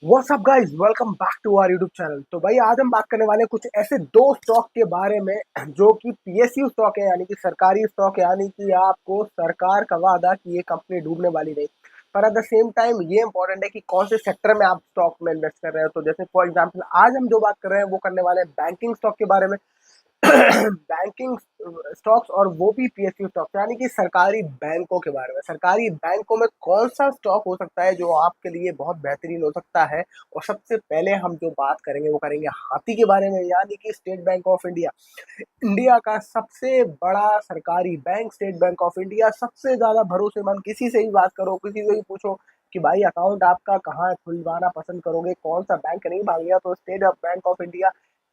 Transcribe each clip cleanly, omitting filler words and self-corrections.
WhatsApp guys, welcome back to our YouTube channel. तो भाई आज हम बात करने वाले हैं कुछ ऐसे दो स्टॉक के बारे में जो कि पीएसयू स्टॉक है, यानी कि सरकारी स्टॉक है। यानी कि आपको सरकार का वादा कि ये कंपनी डूबने वाली नहीं, पर एट द सेम टाइम ये इंपॉर्टेंट है कि कौन से सेक्टर में आप स्टॉक में इन्वेस्ट कर रहे हो। तो जैसे फॉर एग्जांपल आज हम जो बात कर रहे हैं वो करने वाले हैं बैंकिंग स्टॉक के बारे में। बैंकिंग स्टॉक्स, और वो भी पीएसयू स्टॉक्स, यानी कि सरकारी बैंकों के बारे में। सरकारी बैंकों में कौन सा स्टॉक हो सकता है जो आपके लिए बहुत बेहतरीन हो सकता है। और सबसे पहले हम जो बात करेंगे वो करेंगे हाथी के बारे में, यानी कि state bank of India. India का सबसे बड़ा सरकारी bank state bank of India, सबसे ज्यादा भरोसेमंद। किसी से भी बात करो, किसी से भी पूछो कि भाई अकाउंट आपका कहाँ है, खुलवाना पसंद करोगे, कौन सा बैंक नहीं मांगेगा, तो स्टेट बैंक ऑफ इंडिया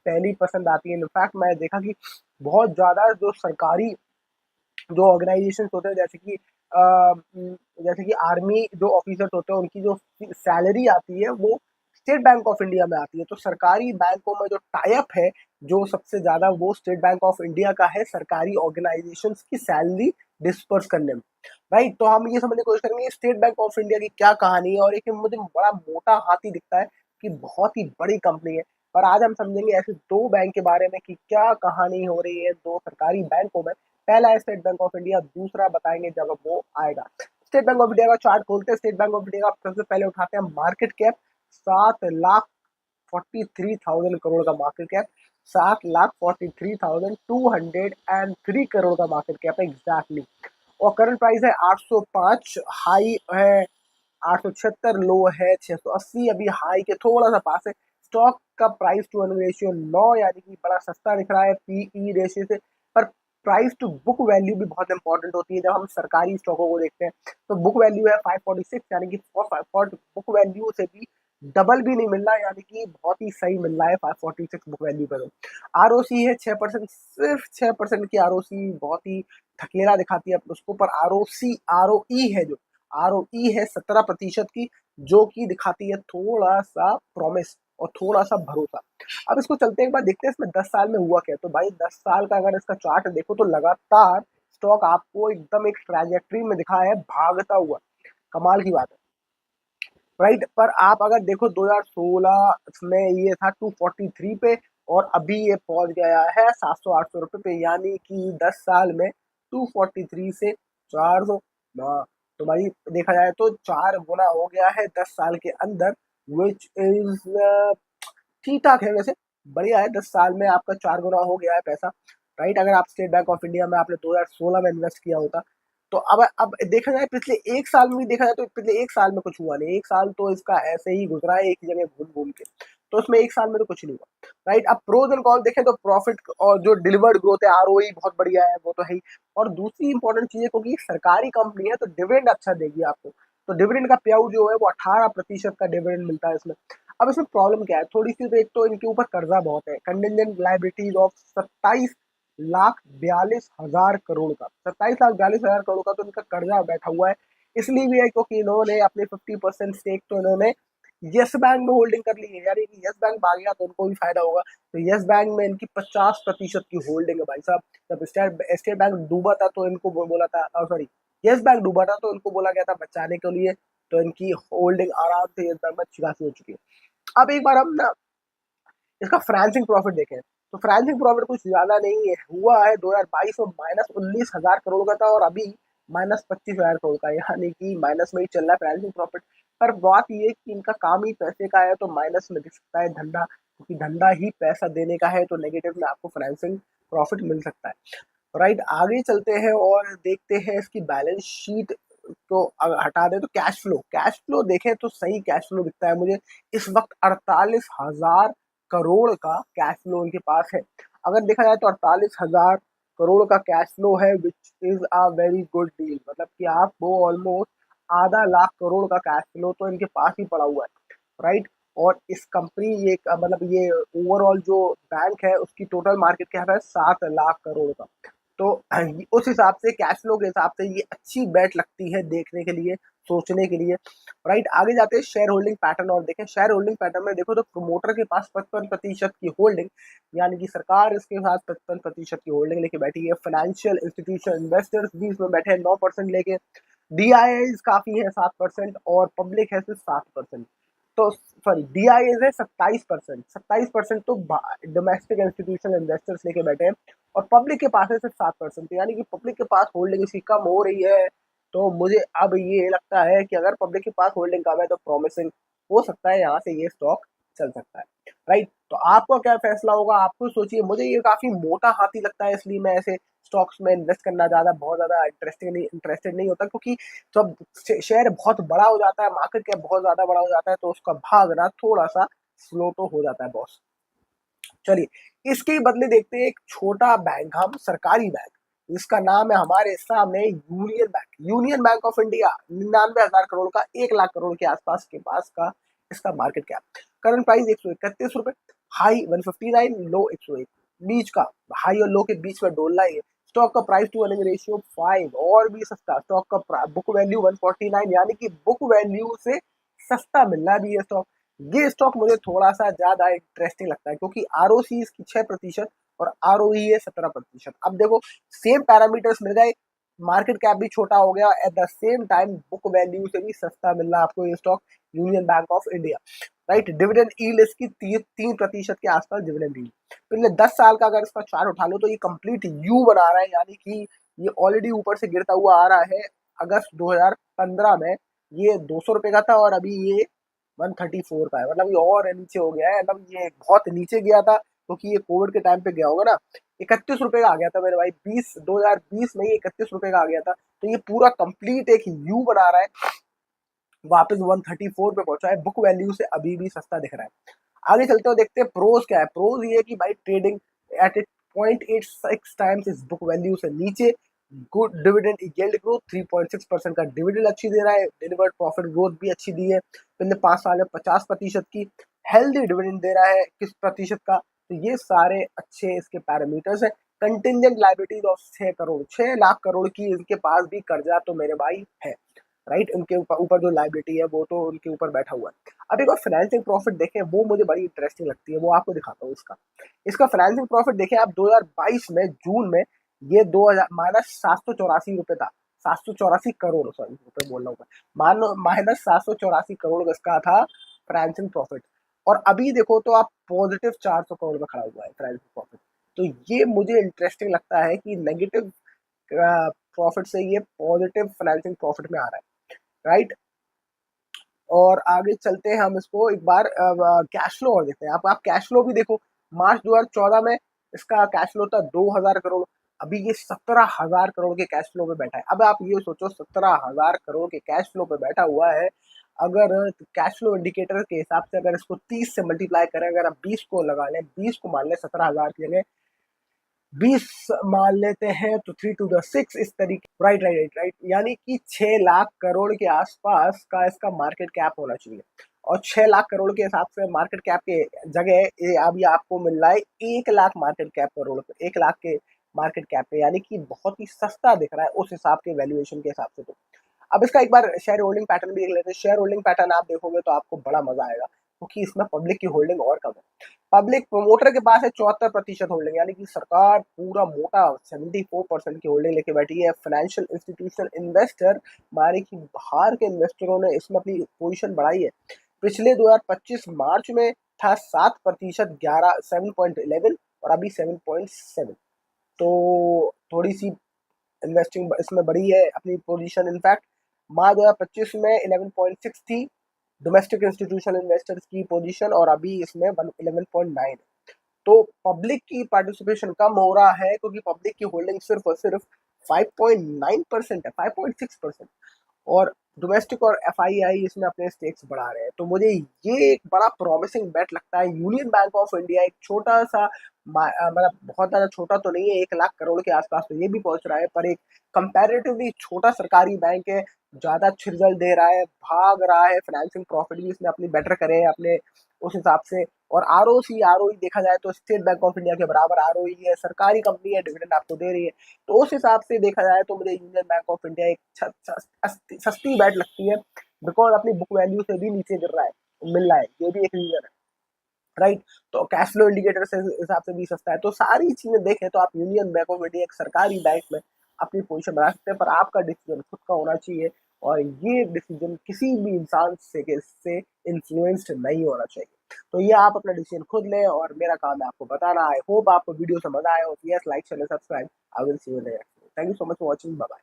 पहली पसंद आती है। इनफैक्ट मैं देखा कि बहुत ज्यादा जो सरकारी जो ऑर्गेनाइजेशन होते हैं, जैसे कि आर्मी जो ऑफिसर्स होते हैं, उनकी जो सैलरी आती है वो स्टेट बैंक ऑफ इंडिया में आती है। तो सरकारी बैंकों में जो टाई अप है, जो सबसे ज्यादा, वो स्टेट बैंक ऑफ इंडिया का है, सरकारी ऑर्गेनाइजेशन की सैलरी डिस्पर्स करने में। राइट, तो हम ये समझने की कोशिश करेंगे स्टेट बैंक ऑफ इंडिया की क्या कहानी है। और एक मुझे बड़ा मोटा हाथी दिखता है कि बहुत ही बड़ी कंपनी है, पर आज हम समझेंगे ऐसे दो बैंक के बारे में कि क्या कहानी हो रही है दो सरकारी बैंकों में। पहला है स्टेट बैंक ऑफ इंडिया, दूसरा बताएंगे जब वो आएगा। स्टेट बैंक ऑफ इंडिया का चार्ट खोलते हैं। स्टेट बैंक ऑफ इंडिया का सबसे पहले उठाते हैं मार्केट कैप। 7,43,000 करोड़ का मार्केट कैप। 7,43,203 करोड़ का मार्केट कैप है एग्जैक्टली। और करंट प्राइस है 805, हाई है 876, लो है 680। अभी हाई के थोड़ा सा पास है। स्टॉक का प्राइस टू अर्निंग रेशियो 9, यानी कि बड़ा सस्ता दिख रहा है पीई रेशियो से। पर प्राइस टू बुक वैल्यू भी बहुत इंपॉर्टेंट होती है जब हम सरकारी स्टॉकों को देखते हैं। तो बुक वैल्यू है 546, यानी कि बुक वैल्यू से भी डबल भी नहीं मिल रहा, यानी कि बहुत ही सही मिल रहा है 546 बुक वैल्यू पर। आरओसी है 6%, सिर्फ 6% की आरओसी बहुत ही थकेला दिखाती है उसको। पर आरओसी आरओई है, जो आरओई है 17% की, जो कि दिखाती है थोड़ा सा प्रॉमिस और थोड़ा सा भरोसा। अब इसको चलते एक बार देखते हैं इसमें 10 साल में हुआ क्या। तो भाई 10 साल का अगर इसका चार्ट देखो तो लगातार स्टॉक आपको एकदम एक ट्रैजेक्टरी में दिखा है, भागता हुआ। कमाल की बात है। राइट, पर आप अगर देखो 2016 में ये था 243 पे, और अभी ये पहुंच गया है 700-800 रुपए पे, यानी कि 10 साल में 243 से 400। तो भाई देखा जाए तो 4 गुना हो गया है 10 साल के अंदर, विच इज ठीक ठाक है वैसे, बढ़िया है। 10 साल में आपका 4 गुना हो गया है पैसा। राइट, अगर आप स्टेट बैंक ऑफ इंडिया में आपने 2016 में इन्वेस्ट किया होता, तो अब देखा जाए पिछले एक साल में भी देखा जाए तो पिछले एक साल में कुछ हुआ नहीं। एक साल तो इसका ऐसे ही गुजरा है, एक ही जगह घूम घूम के। तो उसमें एक साल में तो कुछ नहीं हुआ। राइट, अब प्रोज एंड कॉन देखें तो प्रॉफिट और जो डिलीवर्ड ग्रोथ है, आरओई बहुत बढ़िया है, वो तो है ही। और दूसरी इंपॉर्टेंट चीज है, क्योंकि सरकारी कंपनी है तो डिविडेंड अच्छा देगी आपको। तो डिविडेंड का पे आउट जो है वो 18% का डिविडेंड मिलता है इसमें। अब इसमें प्रॉब्लम क्या है थोड़ी सी, तो एक तो इनके ऊपर कर्जा बहुत है, कंटिजेंट लाइबिलिटीज ऑफ 27,42,000 करोड़ का। 27,42,000 करोड़ का तो इनका कर्जा बैठा हुआ है। इसलिए भी है क्योंकि इन्होंने अपने 50% स्टेक तो इन्होंने यस बैंक में होल्डिंग कर ली है, यानी कि यस बैंक भाग गया तो उनको भी फायदा होगा। तो यस बैंक में इनकी 50% की होल्डिंग है भाई साहब। जब स्टेट बैंक डूबा था तो इनको बोला था, सॉरी, यस बैंक डूबा था तो इनको बोला गया था बचाने के लिए। तो इनकी होल्डिंग आराम से यस बैंक में अच्छी खासी हो चुकी है। अब एक बार हम ना इसका फ्रांसिंग प्रॉफिट देखें, तो फ्रांसिंग प्रॉफिट कुछ ज्यादा नहीं है, हुआ है 2022 में -19,000 करोड़ का था, और अभी -25,000 करोड़ का, यानी कि माइनस में ही चल रहा है फ्रांसिंग प्रॉफिट। पर बात ये है कि इनका काम ही पैसे का है, तो माइनस में दिख सकता है धंधा, क्योंकि धंधा ही पैसा देने का है, तो नेगेटिव में आपको फाइनेंसिंग प्रॉफिट मिल सकता है। राइट, आगे चलते हैं और देखते हैं इसकी बैलेंस शीट को हटा दे तो कैश फ्लो देखें तो सही कैश फ्लो दिखता है मुझे। इस वक्त 48,000 करोड़ का कैश फ्लो इनके पास है। अगर देखा जाए तो 48,000 करोड़ का कैश फ्लो है, which is a very good deal. मतलब कि आपको ऑलमोस्ट आधा लाख करोड़ का कैश फ्लो तो इनके पास ही पड़ा हुआ है। राइट, और इस कंपनी ये मतलब ये ओवरऑल जो बैंक है उसकी टोटल मार्केट कैप है 7 लाख करोड़ का। तो उस हिसाब से कैश फ्लो के हिसाब से ये अच्छी बेट लगती है देखने के लिए, सोचने के लिए। राइट, आगे जाते हैं शेयर होल्डिंग पैटर्न और देखें। शेयर होल्डिंग पैटर्न में देखो तो प्रोमोटर के पास 55% की होल्डिंग, यानी कि सरकार इसके साथ 55% की होल्डिंग लेके बैठी है। फाइनेंशियल इंस्टीट्यूशन इन्वेस्टर्स भी इसमें बैठे हैं 9% लेके। डीआईआईज काफी है 7%, और पब्लिक है सिर्फ 7%। तो सॉरी DIAs है 27%, 27% तो डोमेस्टिक इंस्टीट्यूशनल इन्वेस्टर्स लेके बैठे हैं और पब्लिक के पास है सिर्फ 7%, यानी कि पब्लिक के पास होल्डिंग इसकी कम हो रही है। तो मुझे अब ये लगता है कि अगर पब्लिक के पास होल्डिंग कम है तो प्रॉमिसिंग हो सकता है यहाँ से ये स्टॉक चल सकता है, राइट। तो आपका क्या फैसला होगा, आपको सोचिए। मुझे ये काफी मोटा हाथी लगता है, इसलिए मैं ऐसे स्टॉक्स में इन्वेस्ट करना बहुत ज्यादा इंटरेस्टेड नहीं होता, क्योंकि जब शेयर बहुत बड़ा हो जाता है, मार्केट कैप बहुत ज्यादा बड़ा हो जाता है, तो उसका भागना थोड़ा सा स्लो तो हो जाता है बॉस। चलिए इसके बदले देखते हैं एक छोटा बैंक, हम सरकारी बैंक, जिसका नाम है हमारे सामने union bank. Union bank of India 99,000 crore का, 1 लाख करोड़ के आसपास के पास का इसका मार्केट कैप। करंट प्राइस 131 रुपए, हाई 159, लो 101, बीच का हाई और लो के बीच में डोल रहा है। स्टॉक का प्राइस टू अर्निंग रेशियो 5, और भी सस्ता। स्टॉक का बुक वैल्यू 149, यानी कि बुक वैल्यू से सस्ता मिल रहा है ये स्टॉक। ये स्टॉक मुझे थोड़ा सा ज्यादा इंटरेस्टिंग लगता है, क्योंकि ROC इसकी 6% और ROE है 17%। अब देखो सेम पैरामीटर्स मिल गए, मार्केट कैप भी छोटा हो गया, at the same time book value से भी सस्ता मिल रहा है आपको ये stock, union bank of India, right. Dividend yield इसकी 3% के आसपास डिविडेंड यील्ड। पिछले 10 साल का अगर इसका चार्ट उठा लो तो ये कंप्लीट यू बना रहा है, यानी कि ये ऑलरेडी ऊपर से गिरता हुआ आ रहा है। अगस्त 2015 में ये 200 रुपए का था और अभी ये 134 का है, मतलब ये और नीचे हो गया है। मतलब ये बहुत नीचे गया था, क्योंकि ये कोविड के टाइम पे गया होगा ना। 31 रुपए का आ गया था मेरे भाई, 2020 में ये 31 रुपए का आ गया था। तो ये पूरा कंप्लीट एक यू बना रहा है, वापस 134 पे पहुंचा है, बुक वैल्यू से अभी भी सस्ता दिख रहा है। आगे चलते हो, देखते हैं प्रोज क्या है। प्रोज ये है कि भाई ट्रेडिंग एट इट 0.86 टाइम्स इस बुक वैल्यू से नीचे, गुड डिविडेंड यील्ड ग्रोथ, 3.6% का डिविडेंड अच्छी दे रहा है, डिलीवर्ड प्रॉफिट ग्रोथ भी अच्छी दी है पिछले 5 साल में 50% की, हेल्दी डिविडेंड दे रहा है 21% का। तो ये सारे अच्छे इसके पैरामीटर्स है। Contingent liabilities of 6 crore, 6 lakh crore की इनके पास भी कर्जा तो मेरे भाई है, राइट। उनके ऊपर जो लाइबिलिटी है वो तो उनके ऊपर बैठा हुआ है। अब एक और फाइनेंसिंग प्रॉफिट देखें, वो मुझे बड़ी इंटरेस्टिंग लगती है, वो आपको दिखाता हूँ इसका। इसका फाइनेंसिंग प्रॉफिट देखें आप, 2022 में जून में ये 2000 -784 रुपए था, 784 करोड़, सॉरी रुपए बोल रहा हूँ मैं, मान लो -784 करोड़ इसका था फाइनेंसिंग प्रॉफिट। और अभी देखो तो आप पॉजिटिव 400 करोड़ में खड़ा हुआ है फाइनेंसिंग प्रॉफिट। तो ये मुझे इंटरेस्टिंग लगता है कि नेगेटिव प्रॉफिट से ये पॉजिटिव फाइनेंसिंग प्रॉफिट में आ रहा है, राइट। और आगे चलते हैं हम इसको एक बार कैश फ्लो और देखते हैं। आप कैश फ्लो भी देखो, मार्च 2014 में इसका कैश फ्लो था 2,000 करोड़, अभी ये 17,000 करोड़ के कैश फ्लो पे बैठा है। अब आप ये सोचो 17,000 करोड़ के कैश फ्लो पे बैठा हुआ है, अगर कैश फ्लो इंडिकेटर के हिसाब से अगर इसको 30 से मल्टीप्लाई करें, अगर आप 20 को लगा लें, 20 को मान लें 17,000 की जगह 20 मान लेते हैं, तो 3 to the 6 इस तरीके, राइट राइट राइट राइट, यानी कि 6 लाख करोड़ के आसपास का इसका मार्केट कैप होना चाहिए। और 6 लाख करोड़ के हिसाब से मार्केट कैप के जगह ये अभी आपको मिल रहा है 1 लाख मार्केट कैप करोड़ पे, 1 लाख के मार्केट कैप पे, यानी कि बहुत ही सस्ता दिख रहा है उस हिसाब के वैल्यूएशन के हिसाब से। तो अब इसका एक बार शेयर होल्डिंग पैटर्न भी देख लेते हैं। शेयर होल्डिंग पैटर्न आप देखोगे तो आपको बड़ा मजा आएगा, क्योंकि इसमें पब्लिक की होल्डिंग और कम है। पब्लिक प्रोमोटर के पास है 74% होल्डिंग, यानी कि सरकार पूरा मोटा 74% की होल्डिंग लेके बैठी है। फाइनेंशियल इंस्टीट्यूशनल इन्वेस्टर, माने कि बाहर के इन्वेस्टरों ने इसमें अपनी पोजीशन बढ़ाई है। पिछले 2025 मार्च में था 7%, 7.11, और अभी 7.7। तो थोड़ी सी इन्वेस्टिंग इसमें बढ़ी है अपनी पोजीशन। इनफैक्ट मार्च 2025 में 11.6 थी डोमेस्टिक इंस्टीट्यूशनल इन्वेस्टर्स की पोजीशन, और अभी इसमें 11.9। तो पब्लिक की पार्टिसिपेशन कम हो रहा है, क्योंकि पब्लिक की होल्डिंग सिर्फ और सिर्फ 5.9% है, 5.6%। और डोमेस्टिक और FII इसमें अपने स्टेक्स बढ़ा रहे हैं। तो मुझे ये एक बड़ा प्रॉमिसिंग बेट लगता है। यूनियन बैंक ऑफ इंडिया एक छोटा सा, मतलब बहुत ज़्यादा छोटा तो नहीं है, 1 लाख करोड़ के आसपास तो ये भी पहुंच रहा है, पर एक कंपैरेटिवली छोटा सरकारी बैंक है, ज़्यादा अच्छे रिजल्ट दे रहा है, भाग रहा है, फाइनेंसिंग प्रॉफिट भी इसने अपनी बेटर करे हैं अपने उस हिसाब से। और ROE देखा जाए तो स्टेट बैंक ऑफ इंडिया के बराबर ROE है, सरकारी कंपनी है, डिविडेंड आपको दे रही है। तो उस हिसाब से देखा जाए तो मुझे यूनियन बैंक ऑफ इंडिया एक सस्ती बैट लगती है, बिकॉज अपनी बुक वैल्यू से भी नीचे गिर रहा है, मिल रहा है, ये भी एक रीजन है, राइट। तो कैश फ्लो इंडिकेटर से हिसाब से भी सस्ता है। तो सारी चीजें देखें तो आप यूनियन बैंक ऑफ इंडिया एक सरकारी बैंक में अपनी पोजीशन बना सकते हैं, पर आपका डिसीजन खुद का होना चाहिए। और ये डिसीजन किसी भी इंसान से इन्फ्लुएंस्ड नहीं होना चाहिए। तो ये आप अपना डिसीजन खुद लें और मेरा काम है आपको बताना। आई होप आपको वीडियो से मजा आया हो। Yes, like, share, subscribe. I will see you next. Thank you so much for watching. Bye bye.